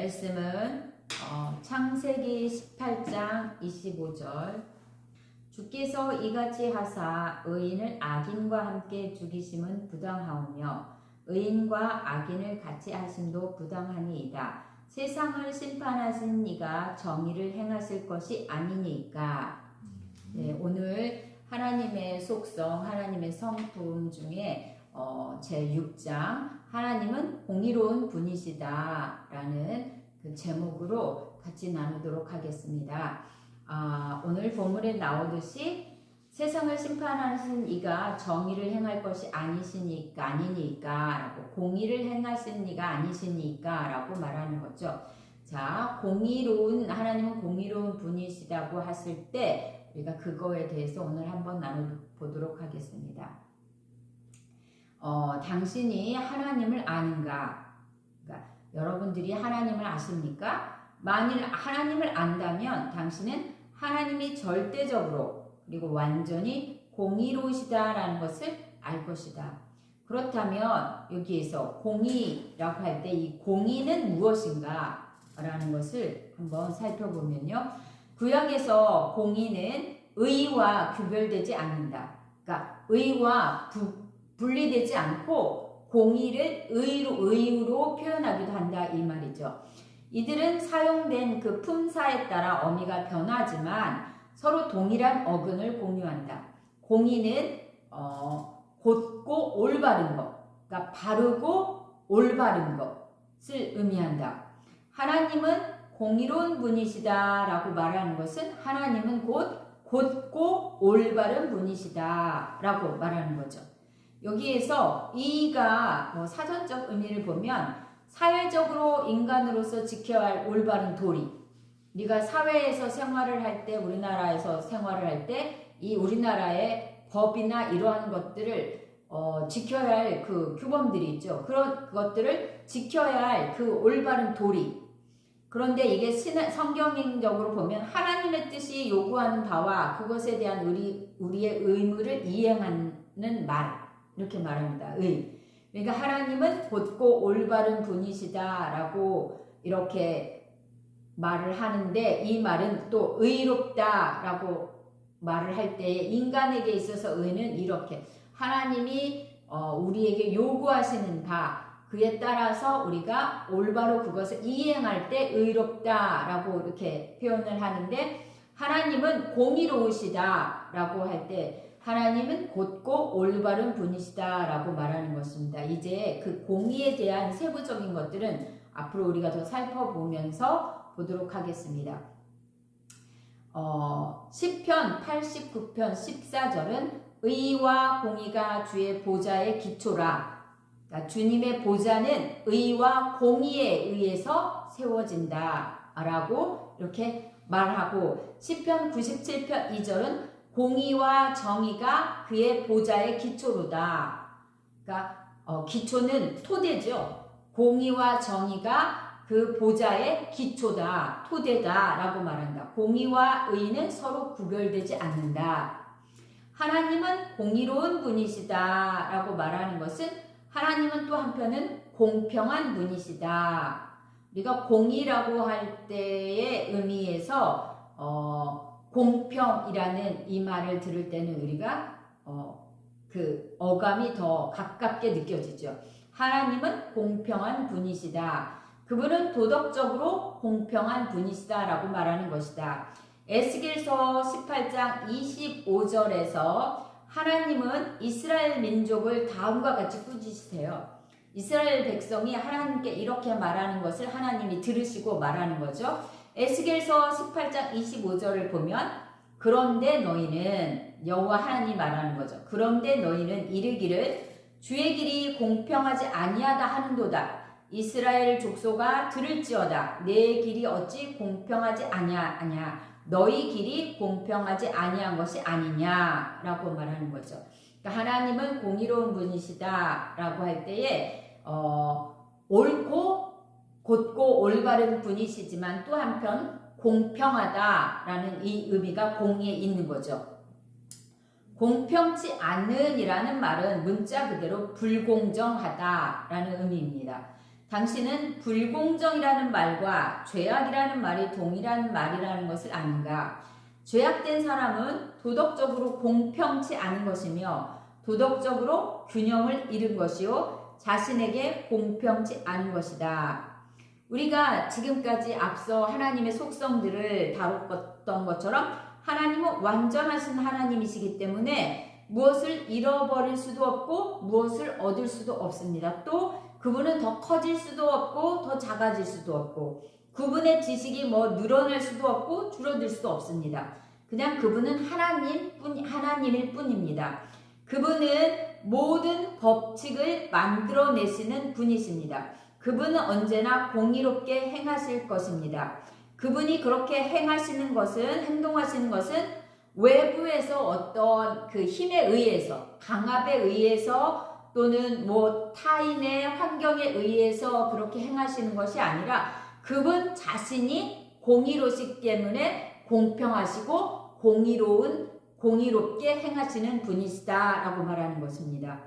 말씀은 창세기 18장 25절. 주께서 이같이 하사 의인을 악인과 함께 죽이심은 부당하오며 의인과 악인을 같이 하심도 부당하니이다. 세상을 심판하신 이가 정의를 행하실 것이 아니니까. 네, 오늘 하나님의 속성, 하나님의 성품 중에 제6장 하나님은 공의로운 분이시다 라는 그 제목으로 같이 나누도록 하겠습니다. 오늘 본문에 나오듯이 세상을 심판하신 이가 정의를 행할 것이 아니니까 라고, 공의를 행하신 이가 아니시니까 라고 말하는 거죠. 자, 하나님은 공의로운 분이시다고 했을 때 우리가 그거에 대해서 오늘 한번 나눠보도록 하겠습니다. 당신이 하나님을 아는가? 그러니까 여러분들이 하나님을 아십니까? 만일 하나님을 안다면 당신은 하나님이 절대적으로 그리고 완전히 공의로우시다라는 것을 알 것이다. 그렇다면 여기에서 공의라고 할 때 이 공의는 무엇인가? 라는 것을 한번 살펴보면요. 구약에서 공의는 의와 구별되지 않는다. 그러니까 의와 분리되지 않고 공의를 의로 표현하기도 한다 이 말이죠. 이들은 사용된 그 품사에 따라 어미가 변하지만 서로 동일한 어근을 공유한다. 공의는 곧고 올바른 것, 그러니까 바르고 올바른 것을 의미한다. 하나님은 공의로운 분이시다라고 말하는 것은 하나님은 곧고 올바른 분이시다라고 말하는 거죠. 여기에서 이가 사전적 의미를 보면 사회적으로 인간으로서 지켜야 할 올바른 도리. 우리가 사회에서 생활을 할 때, 우리나라에서 생활을 할 때 이 우리나라의 법이나 이러한 것들을 지켜야 할 그 규범들이 있죠. 그런 것들을 지켜야 할 그 올바른 도리. 그런데 이게 성경적으로 보면 하나님의 뜻이 요구하는 바와 그것에 대한 우리의 의무를 이행하는 말. 이렇게 말합니다. 그러니까 하나님은 곧고 올바른 분이시다라고 이렇게 말을 하는데 이 말은 또 의롭다라고 말을 할 때 인간에게 있어서 의는 이렇게 하나님이 우리에게 요구하시는 바 그에 따라서 우리가 올바로 그것을 이행할 때 의롭다라고 이렇게 표현을 하는데 하나님은 공의로우시다라고 할 때 하나님은 곧고 올바른 분이시다라고 말하는 것입니다. 이제 그 공의에 대한 세부적인 것들은 앞으로 우리가 더 살펴보면서 보도록 하겠습니다. 시편 89편 14절은 의와 공의가 주의 보좌의 기초라. 그러니까 주님의 보좌는 의와 공의에 의해서 세워진다 라고 이렇게 말하고 시편 97편 2절은 공의와 정의가 그의 보좌의 기초로다. 그러니까 기초는 토대죠. 공의와 정의가 그 보좌의 기초다, 토대다 라고 말한다. 공의와 의는 서로 구별되지 않는다. 하나님은 공의로운 분이시다 라고 말하는 것은 하나님은 또 한편은 공평한 분이시다. 우리가 공의라고 할 때의 의미에서 공평이라는 이 말을 들을 때는 우리가 그 어감이 더 가깝게 느껴지죠. 하나님은 공평한 분이시다. 그분은 도덕적으로 공평한 분이시다라고 말하는 것이다. 에스겔서 18장 25절에서 하나님은 이스라엘 민족을 다음과 같이 꾸짖으세요. 이스라엘 백성이 하나님께 이렇게 말하는 것을 하나님이 들으시고 말하는 거죠. 에스겔서 18장 25절을 보면 그런데 너희는 여호와 하나님이 말하는 거죠. 그런데 너희는 이르기를 주의 길이 공평하지 아니하다 하는도다. 이스라엘 족속아 들을지어다. 내 길이 어찌 공평하지 아니하냐. 너희 길이 공평하지 아니한 것이 아니냐라고 말하는 거죠. 그러니까 하나님은 공의로운 분이시다라고 할 때에 옳고 곧고 올바른 분이시지만 또 한편 공평하다라는 이 의미가 공의에 있는 거죠. 공평치 않은이라는 말은 문자 그대로 불공정하다라는 의미입니다. 당신은 불공정이라는 말과 죄악이라는 말이 동일한 말이라는 것을 아는가? 죄악된 사람은 도덕적으로 공평치 않은 것이며 도덕적으로 균형을 잃은 것이요 자신에게 공평치 않은 것이다. 우리가 지금까지 앞서 하나님의 속성들을 다뤘던 것처럼 하나님은 완전하신 하나님이시기 때문에 무엇을 잃어버릴 수도 없고 무엇을 얻을 수도 없습니다. 또 그분은 더 커질 수도 없고 더 작아질 수도 없고 그분의 지식이 뭐 늘어날 수도 없고 줄어들 수도 없습니다. 그냥 그분은 하나님일 뿐입니다. 그분은 모든 법칙을 만들어내시는 분이십니다. 그분은 언제나 공의롭게 행하실 것입니다. 그분이 그렇게 행동하시는 것은 외부에서 어떤 그 힘에 의해서, 강압에 의해서 또는 뭐 타인의 환경에 의해서 그렇게 행하시는 것이 아니라 그분 자신이 공의로시기 때문에 공평하시고 공의롭게 행하시는 분이시다라고 말하는 것입니다.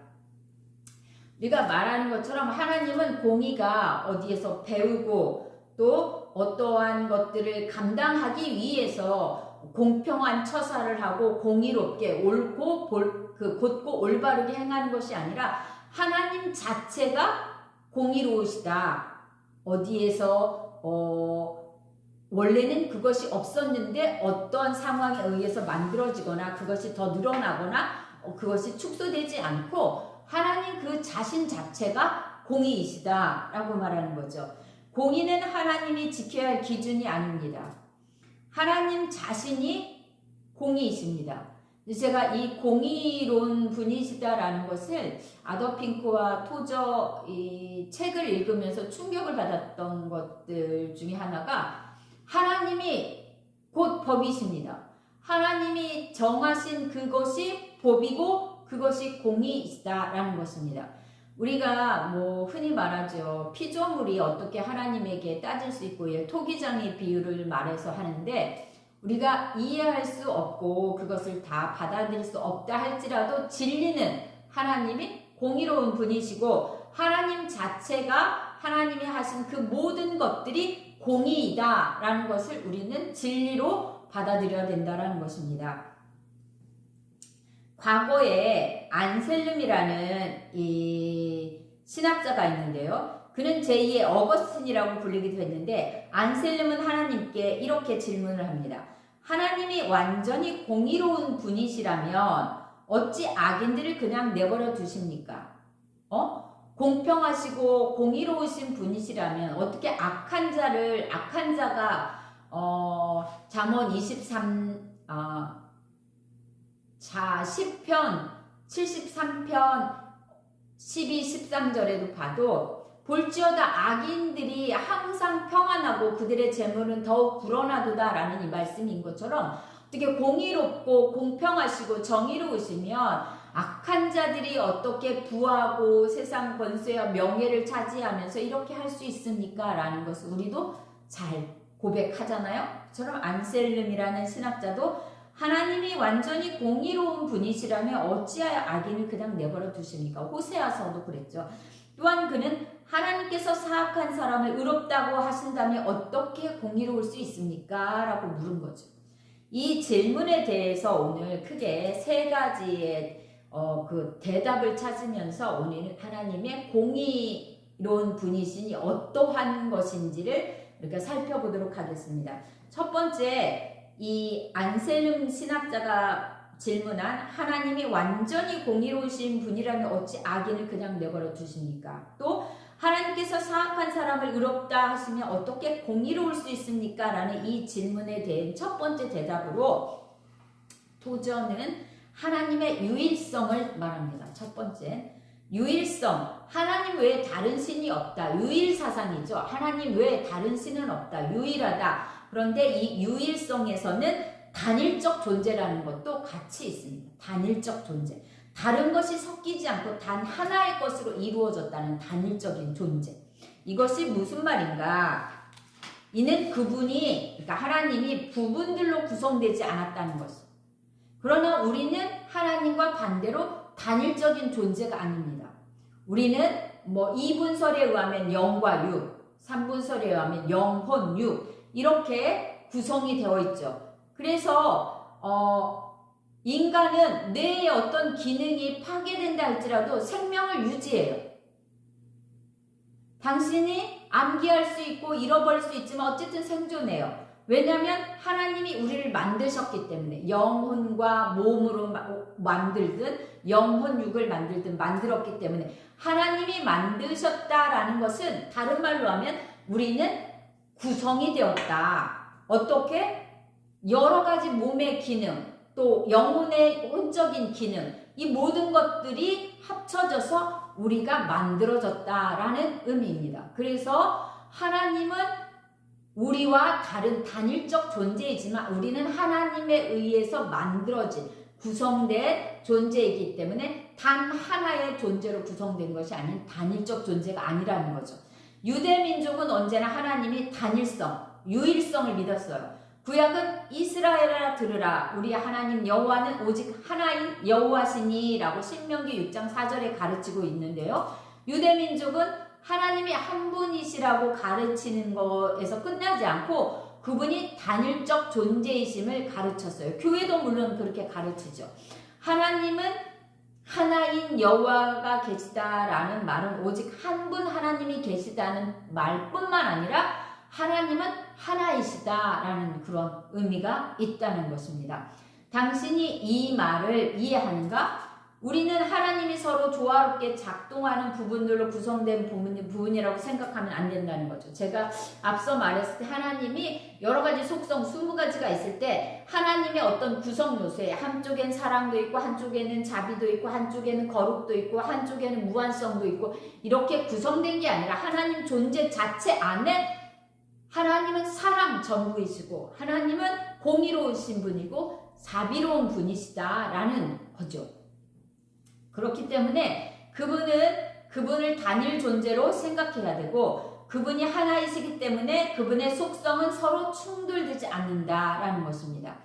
우리가 말하는 것처럼 하나님은 공의가 어디에서 배우고 또 어떠한 것들을 감당하기 위해서 공평한 처사를 하고 공의롭게 곧고 올바르게 행하는 것이 아니라 하나님 자체가 공의로우시다. 어디에서 원래는 그것이 없었는데 어떤 상황에 의해서 만들어지거나 그것이 더 늘어나거나 그것이 축소되지 않고 하나님 그 자신 자체가 공의이시다라고 말하는 거죠. 공의는 하나님이 지켜야 할 기준이 아닙니다. 하나님 자신이 공의이십니다. 제가 이 공의로운 분이시다라는 것을 아더 토저 이 책을 읽으면서 충격을 받았던 것들 중에 하나가 하나님이 곧 법이십니다. 하나님이 정하신 그것이 법이고 그것이 공의이시다라는 것입니다. 우리가 뭐 흔히 말하죠. 피조물이 어떻게 하나님에게 따질 수 있고 토기장의 비유를 말해서 하는데 우리가 이해할 수 없고 그것을 다 받아들일 수 없다 할지라도 진리는 하나님이 공의로운 분이시고 하나님 자체가 하나님이 하신 그 모든 것들이 공의이다라는 것을 우리는 진리로 받아들여야 된다라는 것입니다. 과거에 안셀름이라는 이 신학자가 있는데요. 그는 제2의 어거스틴이라고 불리기도 했는데 안셀름은 하나님께 이렇게 질문을 합니다. 하나님이 완전히 공의로운 분이시라면 어찌 악인들을 그냥 내버려 두십니까? 공평하시고 공의로우신 분이시라면 어떻게 악한 자가 잠언 10편 73편 12, 13절에도 봐도 볼지어다 악인들이 항상 평안하고 그들의 재물은 더욱 불어나도다 라는 이 말씀인 것처럼 어떻게 공의롭고 공평하시고 정의로우시면 악한 자들이 어떻게 부하고 세상 권세와 명예를 차지하면서 이렇게 할 수 있습니까? 라는 것을 우리도 잘 고백하잖아요. 저처럼 안셀름이라는 신학자도 하나님이 완전히 공의로운 분이시라면 어찌하여 악인을 그냥 내버려 두십니까? 호세아서도 그랬죠. 또한 그는 하나님께서 사악한 사람을 의롭다고 하신다면 어떻게 공의로울 수 있습니까? 라고 물은 거죠. 이 질문에 대해서 오늘 크게 세 가지의 그 대답을 찾으면서 오늘은 하나님의 공의로운 분이시니 어떠한 것인지를 우리가 살펴보도록 하겠습니다. 첫 번째, 이 안셀름 신학자가 질문한 하나님이 완전히 공의로우신 분이라면 어찌 악인을 그냥 내버려 두십니까? 또 하나님께서 사악한 사람을 의롭다 하시면 어떻게 공의로울 수 있습니까? 라는 이 질문에 대한 첫 번째 대답으로 토저는 하나님의 유일성을 말합니다. 첫 번째, 유일성. 하나님 외에 다른 신이 없다. 유일사상이죠. 하나님 외에 다른 신은 없다. 유일하다. 그런데 이 유일성에서는 단일적 존재라는 것도 같이 있습니다. 단일적 존재. 다른 것이 섞이지 않고 단 하나의 것으로 이루어졌다는 단일적인 존재. 이것이 무슨 말인가? 이는 그러니까 하나님이 부분들로 구성되지 않았다는 것입니다. 그러나 우리는 하나님과 반대로 단일적인 존재가 아닙니다. 우리는 뭐 2분설에 의하면 영과 육, 3분설에 의하면 영혼, 육 이렇게 구성이 되어 있죠. 그래서 인간은 뇌의 어떤 기능이 파괴된다 할지라도 생명을 유지해요. 당신이 암기할 수 있고 잃어버릴 수 있지만 어쨌든 생존해요. 왜냐하면 하나님이 우리를 만드셨기 때문에 영혼과 몸으로 만들든 영혼 육을 만들든 만들었기 때문에 하나님이 만드셨다라는 것은 다른 말로 하면 우리는 구성이 되었다. 어떻게? 여러 가지 몸의 기능 또 영혼의 혼적인 기능 이 모든 것들이 합쳐져서 우리가 만들어졌다라는 의미입니다. 그래서 하나님은 우리와 다른 단일적 존재이지만 우리는 하나님에 의해서 만들어진 구성된 존재이기 때문에 단 하나의 존재로 구성된 것이 아닌 단일적 존재가 아니라는 거죠. 유대민족은 언제나 하나님이 단일성, 유일성을 믿었어요. 구약은 이스라엘아 들으라 우리 하나님 여호와는 오직 하나인 여호와시니라고 신명기 6장 4절에 가르치고 있는데요. 유대민족은 하나님이 한 분이시라고 가르치는 것에서 끝나지 않고 그분이 단일적 존재이심을 가르쳤어요. 교회도 물론 그렇게 가르치죠. 하나님은 하나인 여호와가 계시다라는 말은 오직 한 분 하나님이 계시다는 말뿐만 아니라 하나님은 하나이시다라는 그런 의미가 있다는 것입니다. 당신이 이 말을 이해하는가? 우리는 하나님이 서로 조화롭게 작동하는 부분들로 구성된 부분이라고 생각하면 안 된다는 거죠. 제가 앞서 말했을 때 하나님이 여러 가지 속성 20가지가 있을 때 하나님의 어떤 구성 요소에 한쪽엔 사랑도 있고 한쪽에는 자비도 있고 한쪽에는 거룩도 있고 한쪽에는 무한성도 있고 이렇게 구성된 게 아니라 하나님 존재 자체 안에 하나님은 사랑 전부이시고 하나님은 공의로우신 분이고 자비로운 분이시다라는 거죠. 그렇기 때문에 그분을 단일 존재로 생각해야 되고 그분이 하나이시기 때문에 그분의 속성은 서로 충돌되지 않는다라는 것입니다.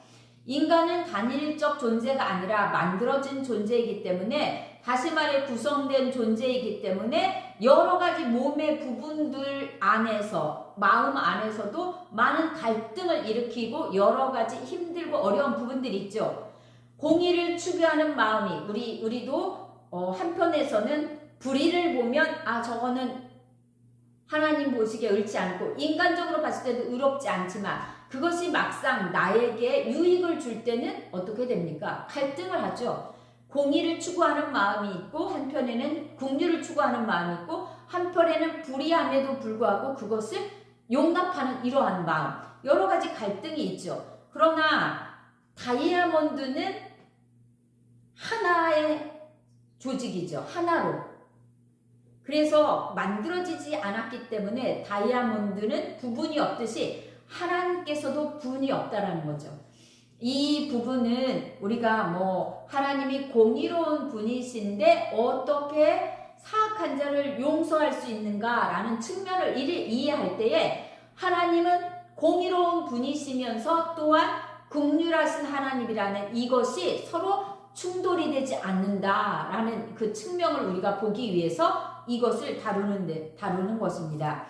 인간은 단일적 존재가 아니라 만들어진 존재이기 때문에 다시 말해 구성된 존재이기 때문에 여러 가지 몸의 부분들 안에서 마음 안에서도 많은 갈등을 일으키고 여러 가지 힘들고 어려운 부분들이 있죠. 공의를 추구하는 마음이 우리도 한편에서는 불의를 보면 저거는 하나님 보시기에 옳지 않고 인간적으로 봤을 때도 의롭지 않지만 그것이 막상 나에게 유익을 줄 때는 어떻게 됩니까? 갈등을 하죠. 공의를 추구하는 마음이 있고 한편에는 긍휼을 추구하는 마음이 있고 한편에는 불의함에도 불구하고 그것을 용납하는 이러한 마음 여러 가지 갈등이 있죠. 그러나 다이아몬드는 하나의 조직이죠. 하나로. 그래서 만들어지지 않았기 때문에 다이아몬드는 부분이 없듯이 하나님께서도 분이 없다라는 거죠. 이 부분은 우리가 하나님이 공의로운 분이신데 어떻게 사악한 자를 용서할 수 있는가라는 측면을 이해할 때에 하나님은 공의로운 분이시면서 또한 긍휼하신 하나님이라는 이것이 서로 충돌이 되지 않는다라는 그 측면을 우리가 보기 위해서 이것을 다루는 것입니다.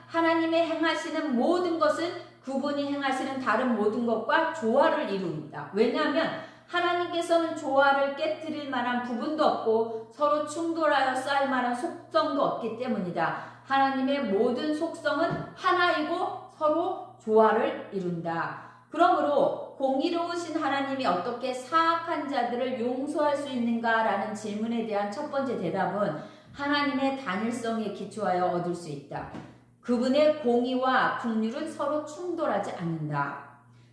하나님의 행하시는 모든 것은 그분이 행하시는 다른 모든 것과 조화를 이룹니다. 왜냐하면 하나님께서는 조화를 깨뜨릴 만한 부분도 없고 서로 충돌하여 쌓일 만한 속성도 없기 때문이다. 하나님의 모든 속성은 하나이고 서로 조화를 이룬다. 그러므로 공의로우신 하나님이 어떻게 사악한 자들을 용서할 수 있는가라는 질문에 대한 첫 번째 대답은 하나님의 단일성에 기초하여 얻을 수 있다. 그분의 공의와 긍휼은 서로 충돌하지 않는다.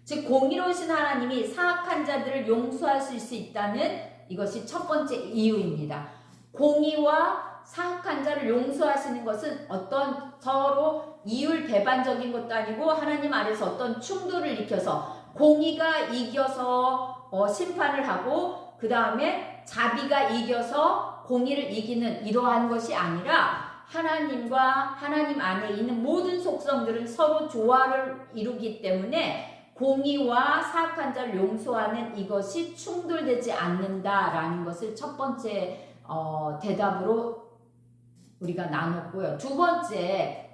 즉 공의로우신 하나님이 사악한 자들을 용서할 수 있다는 이것이 첫 번째 이유입니다. 공의와 사악한 자를 용서하시는 것은 어떤 서로 이율 배반적인 것도 아니고 하나님 아래서 어떤 충돌을 일으켜서 공의가 이겨서 심판을 하고 그 다음에 자비가 이겨서 공의를 이기는 이러한 것이 아니라 하나님과 하나님 안에 있는 모든 속성들은 서로 조화를 이루기 때문에 공의와 사악한 자를 용서하는 이것이 충돌되지 않는다라는 것을 첫 번째 대답으로 우리가 나눴고요. 두 번째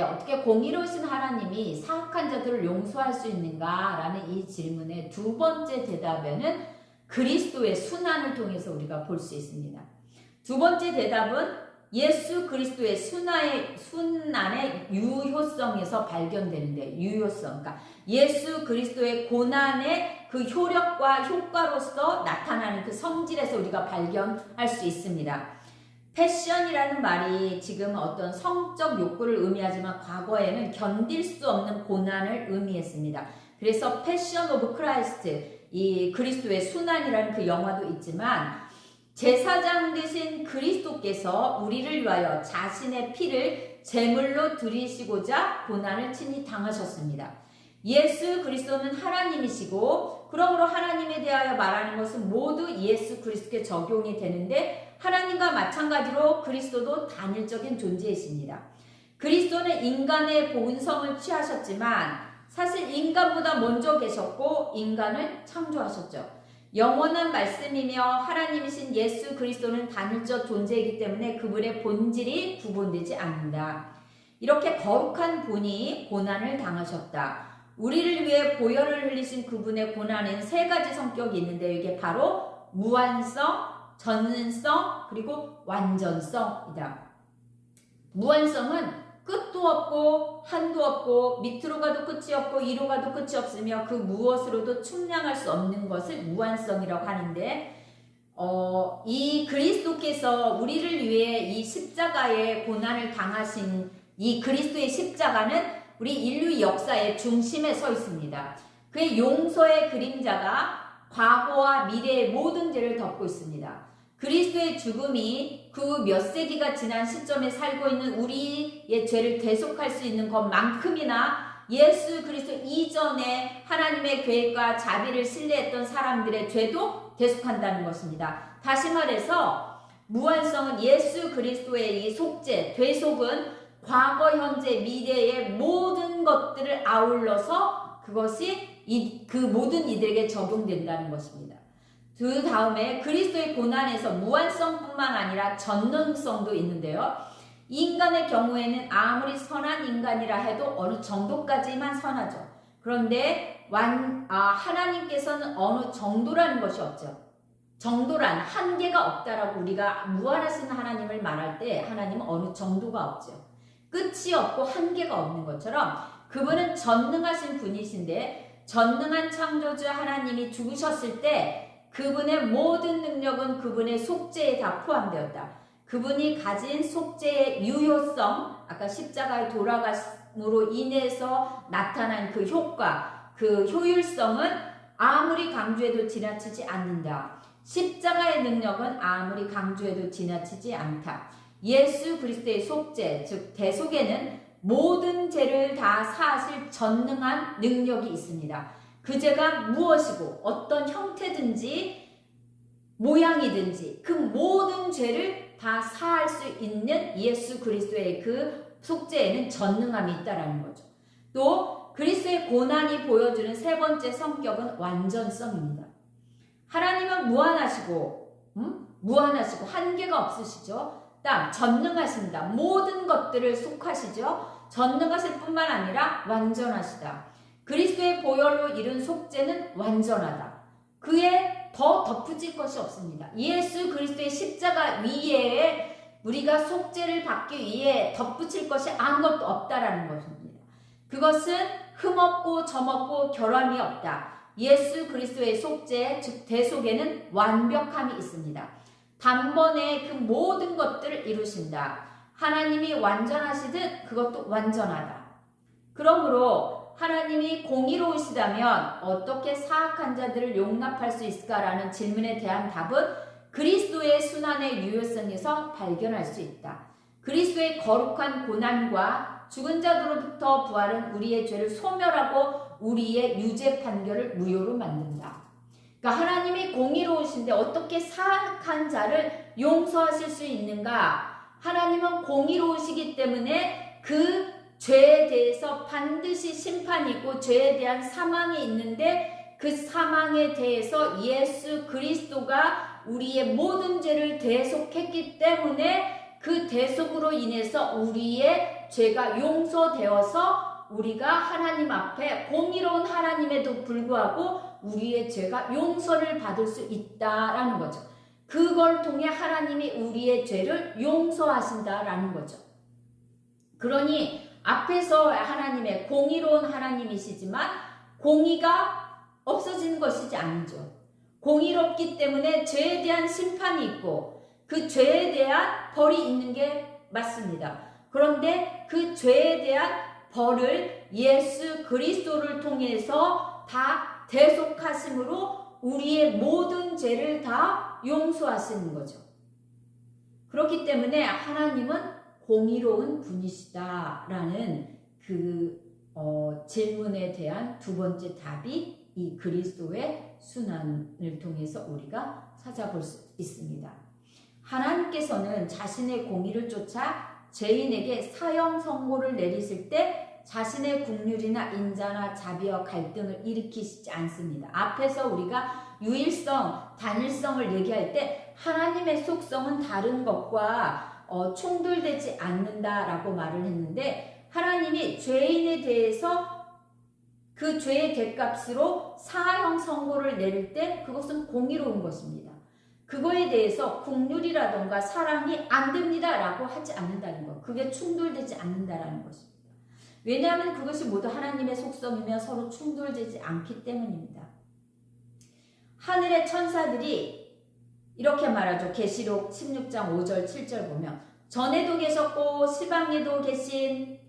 어떻게 공의로우신 하나님이 사악한 자들을 용서할 수 있는가라는 이 질문의 두 번째 대답에는 그리스도의 순환을 통해서 우리가 볼 수 있습니다. 두 번째 대답은 예수 그리스도의 순환의 유효성에서 발견되는데, 유효성, 그러니까 예수 그리스도의 고난의 그 효력과 효과로서 나타나는 그 성질에서 우리가 발견할 수 있습니다. 패션이라는 말이 지금 어떤 성적 욕구를 의미하지만 과거에는 견딜 수 없는 고난을 의미했습니다. 그래서 패션 오브 크라이스트, 이 그리스도의 순환이라는 그 영화도 있지만 제사장 되신 그리스도께서 우리를 위하여 자신의 피를 제물로 드리시고자 고난을 친히 당하셨습니다. 예수 그리스도는 하나님이시고 그러므로 하나님에 대하여 말하는 것은 모두 예수 그리스도께 적용이 되는데, 하나님과 마찬가지로 그리스도도 단일적인 존재이십니다. 그리스도는 인간의 본성을 취하셨지만 사실 인간보다 먼저 계셨고 인간을 창조하셨죠. 영원한 말씀이며 하나님이신 예수 그리스도는 단일적 존재이기 때문에 그분의 본질이 구분되지 않는다. 이렇게 거룩한 분이 고난을 당하셨다. 우리를 위해 보혈을 흘리신 그분의 고난에는 세 가지 성격이 있는데, 이게 바로 무한성, 전능성, 그리고 완전성이다. 무한성은 끝도 없고 한도 없고 밑으로 가도 끝이 없고 위로 가도 끝이 없으며 그 무엇으로도 측량할 수 없는 것을 무한성이라고 하는데, 이 그리스도께서 우리를 위해 이 십자가의 고난을 당하신 이 그리스도의 십자가는 우리 인류 역사의 중심에 서 있습니다. 그의 용서의 그림자가 과거와 미래의 모든 죄를 덮고 있습니다. 그리스도의 죽음이 그 몇 세기가 지난 시점에 살고 있는 우리의 죄를 대속할 수 있는 것만큼이나 예수 그리스도 이전에 하나님의 계획과 자비를 신뢰했던 사람들의 죄도 대속한다는 것입니다. 다시 말해서 무한성은 예수 그리스도의 이 속죄, 대속은 과거, 현재, 미래의 모든 것들을 아울러서 그것이 그 모든 이들에게 적용된다는 것입니다. 그 다음에 그리스도의 고난에서 무한성뿐만 아니라 전능성도 있는데요. 인간의 경우에는 아무리 선한 인간이라 해도 어느 정도까지만 선하죠. 그런데 하나님께서는 어느 정도라는 것이 없죠. 정도란 한계가 없다라고 우리가 무한하신 하나님을 말할 때 하나님은 어느 정도가 없죠. 끝이 없고 한계가 없는 것처럼 그분은 전능하신 분이신데, 전능한 창조주 하나님이 죽으셨을 때 그분의 모든 능력은 그분의 속죄에 다 포함되었다. 그분이 가진 속죄의 유효성, 아까 십자가에 돌아가심으로 인해서 나타난 그 효과, 그 효율성은 아무리 강조해도 지나치지 않는다. 십자가의 능력은 아무리 강조해도 지나치지 않다. 예수 그리스도의 속죄, 즉 대속에는 모든 죄를 다 사하실 전능한 능력이 있습니다. 그 죄가 무엇이고 어떤 형태든지 모양이든지 그 모든 죄를 다 사할 수 있는 예수 그리스도의 그 속죄에는 전능함이 있다는 거죠. 또 그리스도의 고난이 보여주는 세 번째 성격은 완전성입니다. 하나님은 무한하시고 한계가 없으시죠. 전능하십니다. 모든 것들을 속하시죠. 전능하실 뿐만 아니라 완전하시다. 그리스도의 보혈로 이룬 속죄는 완전하다. 그에 더 덧붙일 것이 없습니다. 예수 그리스도의 십자가 위에 우리가 속죄를 받기 위해 덧붙일 것이 아무것도 없다라는 것입니다. 그것은 흠없고 점없고 결함이 없다. 예수 그리스도의 속죄, 즉 대속에는 완벽함이 있습니다. 단번에 그 모든 것들을 이루신다. 하나님이 완전하시듯 그것도 완전하다. 그러므로 하나님이 공의로우시다면 어떻게 사악한 자들을 용납할 수 있을까라는 질문에 대한 답은 그리스도의 순환의 유효성에서 발견할 수 있다. 그리스도의 거룩한 고난과 죽은 자들로부터 부활은 우리의 죄를 소멸하고 우리의 유죄 판결을 무효로 만든다. 그러니까 하나님이 공의로우신데 어떻게 사악한 자를 용서하실 수 있는가? 하나님은 공의로우시기 때문에 그 죄에 대해서 반드시 심판이 있고 죄에 대한 사망이 있는데 그 사망에 대해서 예수 그리스도가 우리의 모든 죄를 대속했기 때문에 그 대속으로 인해서 우리의 죄가 용서되어서 우리가 하나님 앞에 공의로운 하나님에도 불구하고 우리의 죄가 용서를 받을 수 있다라는 거죠. 그걸 통해 하나님이 우리의 죄를 용서하신다라는 거죠. 그러니 앞에서 하나님의 공의로운 하나님이시지만 공의가 없어지는 것이지 아니죠. 공의롭기 때문에 죄에 대한 심판이 있고 그 죄에 대한 벌이 있는 게 맞습니다. 그런데 그 죄에 대한 벌을 예수 그리스도를 통해서 다 대속하심으로 우리의 모든 죄를 다 용서하시는 거죠. 그렇기 때문에 하나님은 공의로운 분이시다라는 그 질문에 대한 두 번째 답이 이 그리스도의 순환을 통해서 우리가 찾아볼 수 있습니다. 하나님께서는 자신의 공의를 쫓아 죄인에게 사형 선고를 내리실 때 자신의 긍휼이나 인자나 자비와 갈등을 일으키시지 않습니다. 앞에서 우리가 유일성, 단일성을 얘기할 때 하나님의 속성은 다른 것과 충돌되지 않는다라고 말을 했는데 하나님이 죄인에 대해서 그 죄의 죗값으로 사형 선고를 내릴 때 그것은 공의로운 것입니다. 그거에 대해서 긍휼이라던가 사랑이 안 됩니다라고 하지 않는다는 것. 그게 충돌되지 않는다라는 것입니다. 왜냐하면 그것이 모두 하나님의 속성이며 서로 충돌되지 않기 때문입니다. 하늘의 천사들이 이렇게 말하죠. 계시록 16장 5절 7절 보면 전에도 계셨고 시방도 계신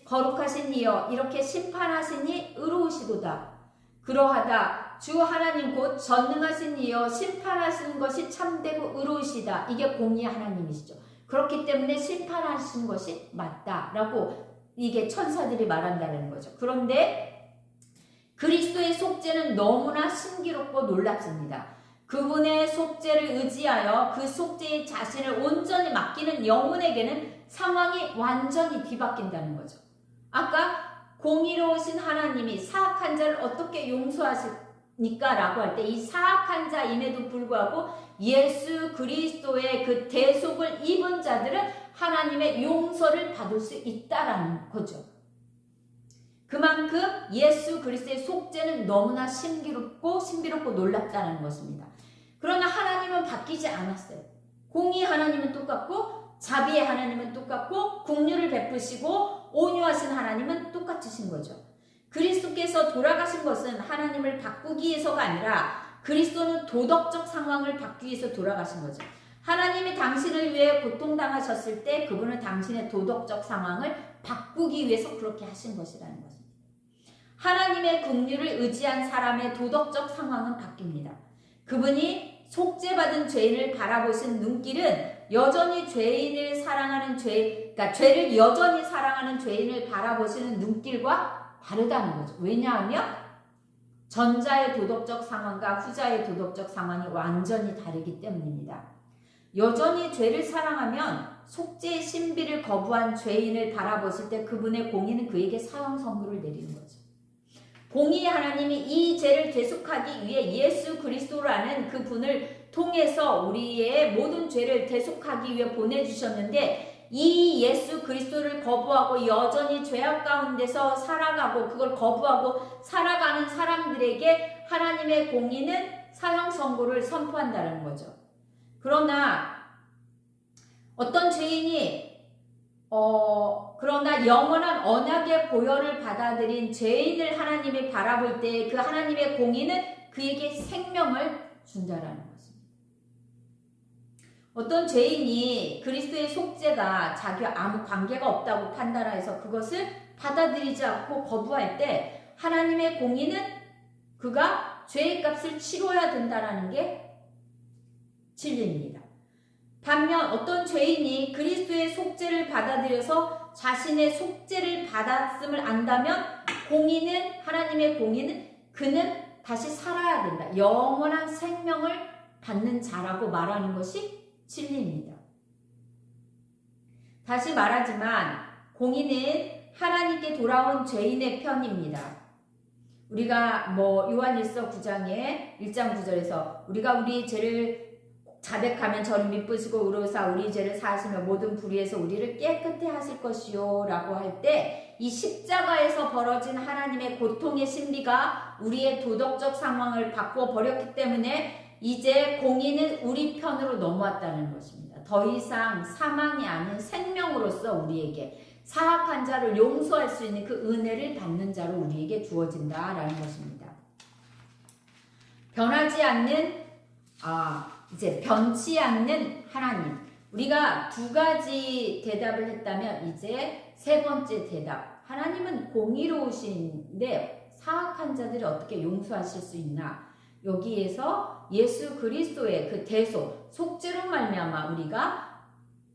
거룩하신 이여 이렇게 심판하시니 의로우시도다. 그러하다 주 하나님 곧 전능하신 이여 심판하시는 것이 참되고 의로우시다. 이게 공의의 하나님이시죠. 그렇기 때문에 심판하시는 것이 맞다라고 이게 천사들이 말한다는 거죠. 그런데 그리스도의 속죄는 너무나 신기롭고 놀랍습니다. 그분의 속죄를 의지하여 그 속죄의 자신을 온전히 맡기는 영혼에게는 상황이 완전히 뒤바뀐다는 거죠. 아까 공의로우신 하나님이 사악한 자를 어떻게 용서하십니까? 라고 할 때 이 사악한 자임에도 불구하고 예수 그리스도의 그 대속을 입은 자들은 하나님의 용서를 받을 수 있다라는 거죠. 그만큼 예수 그리스도의 속죄는 너무나 신비롭고 놀랍다는 것입니다. 그러나 하나님은 바뀌지 않았어요. 공의 하나님은 똑같고 자비의 하나님은 똑같고 긍휼을 베푸시고 온유하신 하나님은 똑같으신 거죠. 그리스도께서 돌아가신 것은 하나님을 바꾸기 위해서가 아니라 그리스도는 도덕적 상황을 바꾸기 위해서 돌아가신 거죠. 하나님이 당신을 위해 고통당하셨을 때 그분은 당신의 도덕적 상황을 바꾸기 위해서 그렇게 하신 것이라는 것입니다. 하나님의 긍휼을 의지한 사람의 도덕적 상황은 바뀝니다. 그분이 속죄받은 죄인을 바라보신 눈길은 여전히 죄인을 사랑하는 그러니까 죄를 여전히 사랑하는 죄인을 바라보시는 눈길과 다르다는 거죠. 왜냐하면 전자의 도덕적 상황과 후자의 도덕적 상황이 완전히 다르기 때문입니다. 여전히 죄를 사랑하면 속죄의 신비를 거부한 죄인을 바라보실 때 그분의 공의는 그에게 사형 선고를 내리는 거죠. 공의의 하나님이 이 죄를 대속하기 위해 예수 그리스도라는 그분을 통해서 우리의 모든 죄를 대속하기 위해 보내주셨는데 이 예수 그리스도를 거부하고 여전히 죄악 가운데서 살아가고 그걸 거부하고 살아가는 사람들에게 하나님의 공의는 사형 선고를 선포한다는 거죠. 그러나 어떤 죄인이 그러나 영원한 언약의 보혈을 받아들인 죄인을 하나님이 바라볼 때 그 하나님의 공의는 그에게 생명을 준다라는 것입니다. 어떤 죄인이 그리스도의 속죄가 자기와 아무 관계가 없다고 판단해서 그것을 받아들이지 않고 거부할 때 하나님의 공의는 그가 죄의 값을 치러야 된다라는 게 진리입니다. 반면 어떤 죄인이 그리스도의 속죄를 받아들여서 자신의 속죄를 받았음을 안다면 하나님의 공의는 그는 다시 살아야 된다. 영원한 생명을 받는 자라고 말하는 것이 진리입니다. 다시 말하지만 공의는 하나님께 돌아온 죄인의 편입니다. 우리가 요한일서 9장에 1장 9절에서 우리가 우리 죄를 자백하면 저를 미쁘시고 의로사 우리 죄를 사하시며 모든 불의에서 우리를 깨끗게 하실 것이요 라고 할 때 이 십자가에서 벌어진 하나님의 고통의 신비가 우리의 도덕적 상황을 바꾸어 버렸기 때문에 이제 공의는 우리 편으로 넘어왔다는 것입니다. 더 이상 사망이 아닌 생명으로서 우리에게 사악한 자를 용서할 수 있는 그 은혜를 받는 자로 우리에게 주어진다라는 것입니다. 변하지 않는 이제 변치 않는 하나님. 우리가 두 가지 대답을 했다면 이제 세 번째 대답. 하나님은 공의로우신데 사악한 자들을 어떻게 용서하실 수 있나? 여기에서 예수 그리스도의 그 대속, 속죄로 말미암아 우리가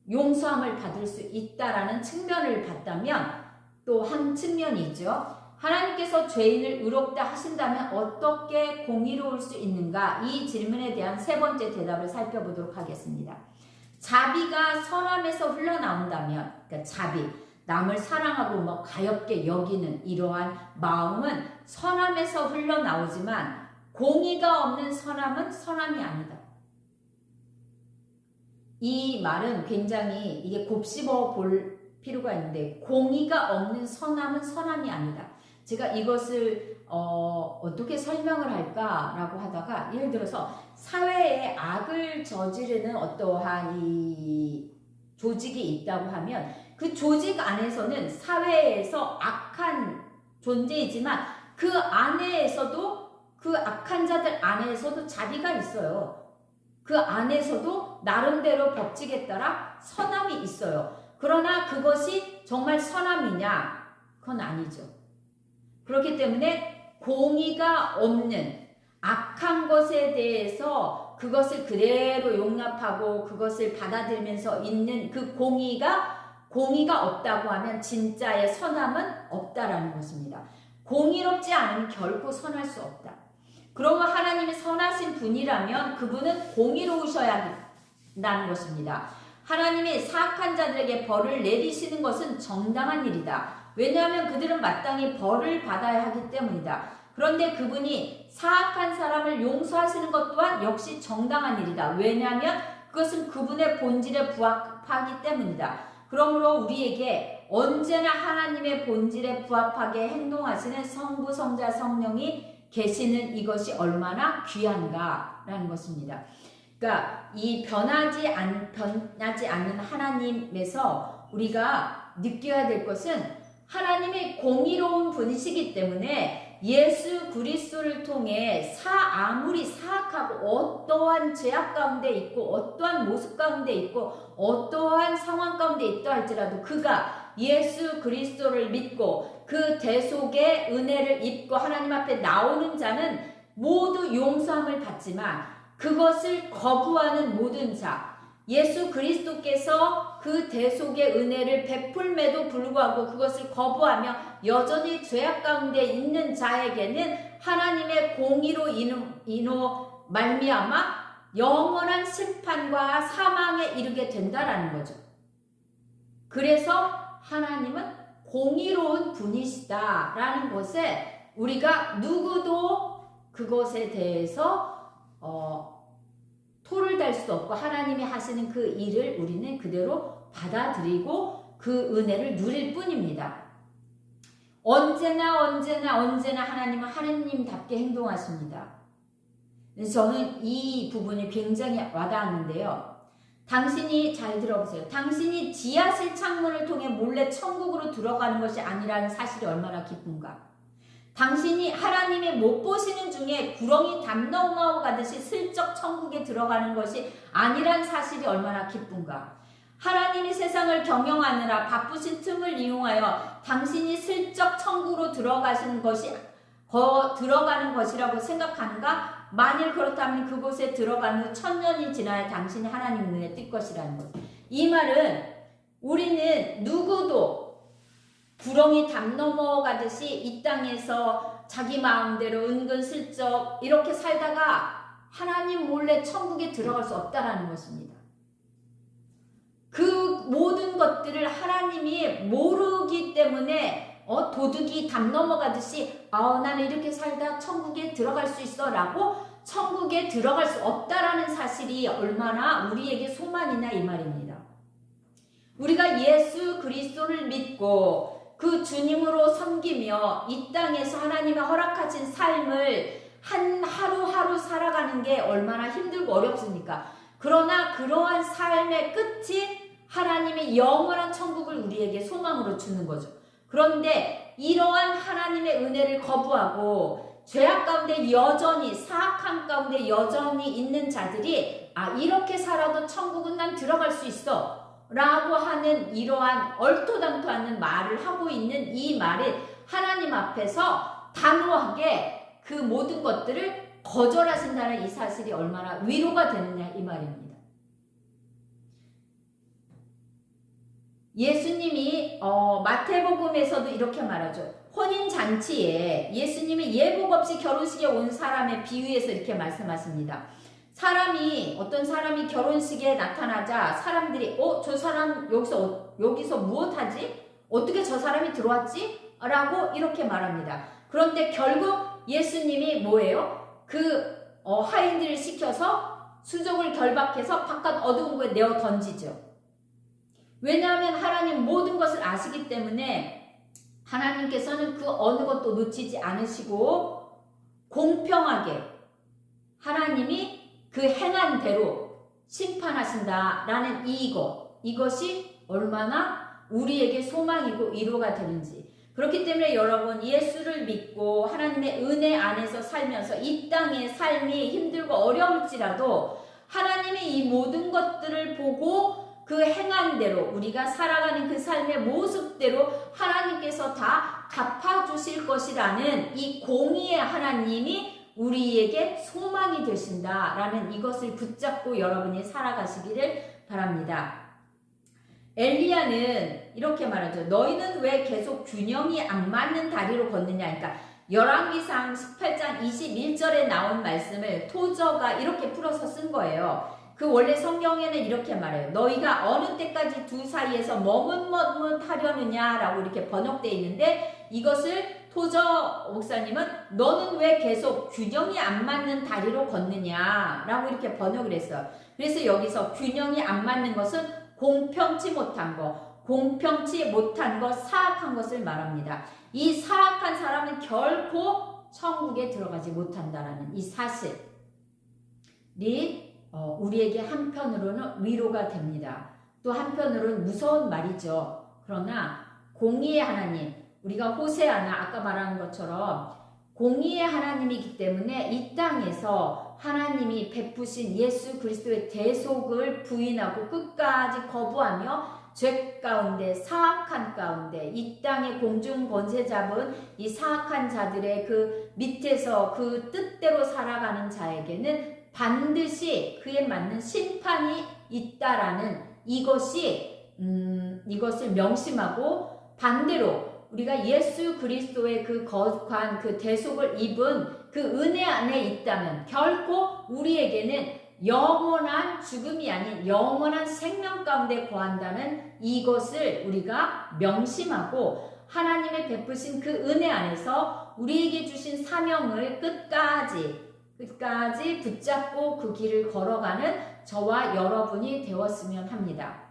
용서함을 받을 수 있다라는 측면을 봤다면 또 한 측면이 있죠. 하나님께서 죄인을 의롭다 하신다면 어떻게 공의로울 수 있는가? 이 질문에 대한 세 번째 대답을 살펴보도록 하겠습니다. 자비가 선함에서 흘러나온다면, 그러니까 자비, 남을 사랑하고 가엽게 여기는 이러한 마음은 선함에서 흘러나오지만 공의가 없는 선함은 선함이 아니다. 이 말은 굉장히 이게 곱씹어 볼 필요가 있는데 공의가 없는 선함은 선함이 아니다. 제가 이것을 어떻게 설명을 할까라고 하다가 예를 들어서 사회에 악을 저지르는 어떠한 이 조직이 있다고 하면 그 조직 안에서는 사회에서 악한 존재이지만 그 안에서도 그 악한 자들 안에서도 자비가 있어요. 그 안에서도 나름대로 법칙에 따라 선함이 있어요. 그러나 그것이 정말 선함이냐? 그건 아니죠. 그렇기 때문에 공의가 없는 악한 것에 대해서 그것을 그대로 용납하고 그것을 받아들이면서 있는 그 공의가 없다고 하면 진짜의 선함은 없다라는 것입니다. 공의롭지 않으면 결코 선할 수 없다. 그러면 하나님이 선하신 분이라면 그분은 공의로우셔야 한다는 것입니다. 하나님이 사악한 자들에게 벌을 내리시는 것은 정당한 일이다. 왜냐하면 그들은 마땅히 벌을 받아야 하기 때문이다. 그런데 그분이 사악한 사람을 용서하시는 것 또한 역시 정당한 일이다. 왜냐하면 그것은 그분의 본질에 부합하기 때문이다. 그러므로 우리에게 언제나 하나님의 본질에 부합하게 행동하시는 성부, 성자, 성령이 계시는 이것이 얼마나 귀한가라는 것입니다. 그러니까 이 변하지 않는 하나님에서 우리가 느껴야 될 것은 하나님이 공의로운 분이시기 때문에 예수 그리스도를 통해 아무리 사악하고 어떠한 죄악 가운데 있고 어떠한 모습 가운데 있고 어떠한 상황 가운데 있다 할지라도 그가 예수 그리스도를 믿고 그 대속의 은혜를 입고 하나님 앞에 나오는 자는 모두 용서함을 받지만 그것을 거부하는 모든 자, 예수 그리스도께서 그 대속의 은혜를 베풀매도 불구하고 그것을 거부하며 여전히 죄악 가운데 있는 자에게는 하나님의 공의로 인호 말미암아 영원한 심판과 사망에 이르게 된다라는 거죠. 그래서 하나님은 공의로운 분이시다라는 것에 우리가 누구도 그것에 대해서 토를 달 수 없고 하나님이 하시는 그 일을 우리는 그대로 받아들이고 그 은혜를 누릴 뿐입니다. 언제나 하나님은 하나님답게 행동하십니다. 저는 이 부분이 굉장히 와닿았는데요. 당신이 잘 들어보세요. 당신이 지하실 창문을 통해 몰래 천국으로 들어가는 것이 아니라는 사실이 얼마나 기쁜가. 당신이 하나님이 못 보시는 중에 구렁이 담 넘어가듯이 슬쩍 천국에 들어가는 것이 아니란 사실이 얼마나 기쁜가. 하나님이 세상을 경영하느라 바쁘신 틈을 이용하여 당신이 슬쩍 천국으로 들어가는 것이라고 생각하는가? 만일 그렇다면 그곳에 들어간 후 1000년이 지나야 당신이 하나님 눈에 띌 것이라는 것. 이 말은 우리는 누구도 구렁이 담 넘어가듯이 이 땅에서 자기 마음대로 은근슬쩍 이렇게 살다가 하나님 몰래 천국에 들어갈 수 없다라는 것입니다. 그 모든 것들을 하나님이 모르기 때문에 도둑이 담 넘어가듯이 나는 이렇게 살다 천국에 들어갈 수 있어 라고 천국에 들어갈 수 없다라는 사실이 얼마나 우리에게 소망이냐 이 말입니다. 우리가 예수 그리스도를 믿고 그 주님으로 섬기며 이 땅에서 하나님의 허락하신 삶을 한 하루하루 살아가는 게 얼마나 힘들고 어렵습니까? 그러나 그러한 삶의 끝이 하나님의 영원한 천국을 우리에게 소망으로 주는 거죠. 그런데 이러한 하나님의 은혜를 거부하고 죄악 가운데 여전히 사악함 가운데 여전히 있는 자들이 이렇게 살아도 천국은 난 들어갈 수 있어 라고 하는 이러한 얼토당토하는 말을 하고 있는 이 말을 하나님 앞에서 단호하게 그 모든 것들을 거절하신다는 이 사실이 얼마나 위로가 되느냐 이 말입니다. 예수님이 마태복음에서도 이렇게 말하죠. 혼인잔치에 예수님이 예복 없이 결혼식에 온 사람의 비유에서 이렇게 말씀하십니다. 어떤 사람이 결혼식에 나타나자 사람들이 저 사람 여기서 무엇하지? 어떻게 저 사람이 들어왔지? 라고 이렇게 말합니다. 그런데 결국 예수님이 뭐예요? 하인들을 시켜서 수족을 결박해서 바깥 어두운 곳에 내어 던지죠. 왜냐하면 하나님 모든 것을 아시기 때문에 하나님께서는 그 어느 것도 놓치지 않으시고 공평하게 하나님이 그 행한 대로 심판하신다라는 이것이 얼마나 우리에게 소망이고 위로가 되는지. 그렇기 때문에 여러분 예수를 믿고 하나님의 은혜 안에서 살면서 이 땅의 삶이 힘들고 어려울지라도 하나님의 이 모든 것들을 보고 그 행한 대로 우리가 살아가는 그 삶의 모습대로 하나님께서 다 갚아주실 것이라는 이 공의의 하나님이 우리에게 소망이 되신다라는 이것을 붙잡고 여러분이 살아가시기를 바랍니다. 엘리야는 이렇게 말하죠. 너희는 왜 계속 균형이 안 맞는 다리로 걷느냐. 그러니까 열왕기상 18장 21절에 나온 말씀을 토저가 이렇게 풀어서 쓴 거예요. 그 원래 성경에는 이렇게 말해요. 너희가 어느 때까지 두 사이에서 머뭇머뭇하려느냐라고 이렇게 번역되어 있는데 이것을 토저 목사님은 너는 왜 계속 균형이 안 맞는 다리로 걷느냐라고 이렇게 번역을 했어요. 그래서 여기서 균형이 안 맞는 것은 공평치 못한 것, 사악한 것을 말합니다. 이 사악한 사람은 결코 천국에 들어가지 못한다라는 이 사실이 우리에게 한편으로는 위로가 됩니다. 또 한편으로는 무서운 말이죠. 그러나 공의의 하나님, 우리가 호세아나 아까 말한 것처럼 공의의 하나님이기 때문에 이 땅에서 하나님이 베푸신 예수 그리스도의 대속을 부인하고 끝까지 거부하며 죄 가운데 사악한 가운데 이 땅에 공중 권세 잡은 이 사악한 자들의 그 밑에서 그 뜻대로 살아가는 자에게는 반드시 그에 맞는 심판이 있다라는 이것을 명심하고 반대로 우리가 예수 그리스도의 그 거룩한 그 대속을 입은 그 은혜 안에 있다면 결코 우리에게는 영원한 죽음이 아닌 영원한 생명 가운데 거한다는 이것을 우리가 명심하고 하나님의 베푸신 그 은혜 안에서 우리에게 주신 사명을 끝까지 붙잡고 그 길을 걸어가는 저와 여러분이 되었으면 합니다.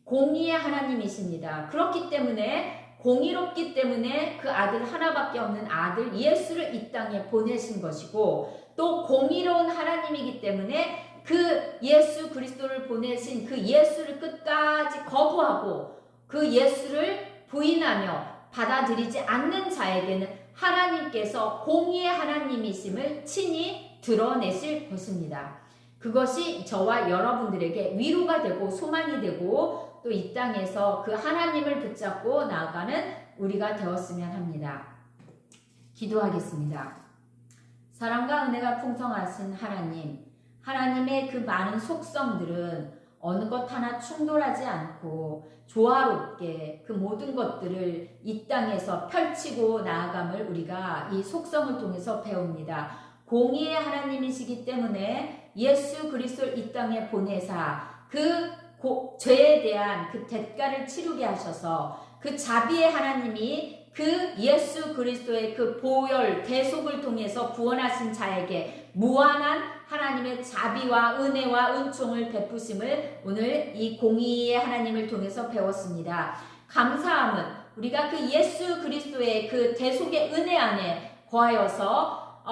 공의의 하나님이십니다. 그렇기 때문에 공의롭기 때문에 그 아들 하나밖에 없는 아들 예수를 이 땅에 보내신 것이고 또 공의로운 하나님이기 때문에 그 예수 그리스도를 보내신 그 예수를 끝까지 거부하고 그 예수를 부인하며 받아들이지 않는 자에게는 하나님께서 공의의 하나님이심을 친히 드러내실 것입니다. 그것이 저와 여러분들에게 위로가 되고 소망이 되고 또 이 땅에서 그 하나님을 붙잡고 나아가는 우리가 되었으면 합니다. 기도하겠습니다. 사랑과 은혜가 풍성하신 하나님, 하나님의 그 많은 속성들은 어느 것 하나 충돌하지 않고 조화롭게 그 모든 것들을 이 땅에서 펼치고 나아감을 우리가 이 속성을 통해서 배웁니다. 공의의 하나님이시기 때문에 예수 그리스도를 이 땅에 보내사 그 죄에 대한 그 대가를 치르게 하셔서 그 자비의 하나님이 그 예수 그리스도의 그 보혈 대속을 통해서 구원하신 자에게 무한한 하나님의 자비와 은혜와 은총을 베푸심을 오늘 이 공의의 하나님을 통해서 배웠습니다. 감사함은 우리가 그 예수 그리스도의 그 대속의 은혜 안에 거하여서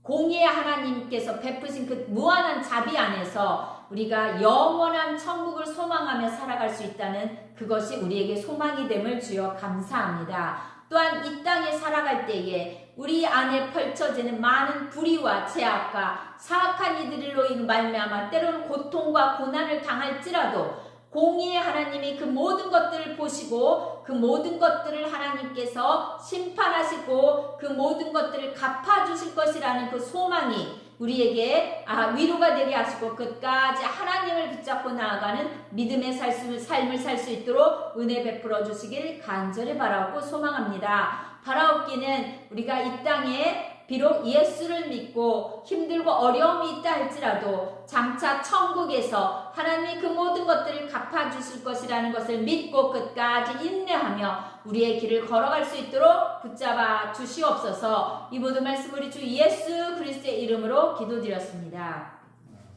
공의의 하나님께서 베푸신 그 무한한 자비 안에서 우리가 영원한 천국을 소망하며 살아갈 수 있다는 그것이 우리에게 소망이 됨을 주여 감사합니다. 또한 이 땅에 살아갈 때에 우리 안에 펼쳐지는 많은 불의와 죄악과 사악한 이들로 말미암아 때로는 고통과 고난을 당할지라도 공의의 하나님이 그 모든 것들을 보시고 그 모든 것들을 하나님께서 심판하시고 그 모든 것들을 갚아주실 것이라는 그 소망이 우리에게 위로가 되게 하시고 끝까지 하나님을 붙잡고 나아가는 믿음의 삶을 살 수 있도록 은혜 베풀어 주시길 간절히 바라고 소망합니다. 바라옵기는 우리가 이 땅에 비록 예수를 믿고 힘들고 어려움이 있다 할지라도 장차 천국에서 하나님이 그 모든 것들을 갚아주실 것이라는 것을 믿고 끝까지 인내하며 우리의 길을 걸어갈 수 있도록 붙잡아 주시옵소서. 이 모든 말씀 우리 주 예수 그리스도의 이름으로 기도드렸습니다.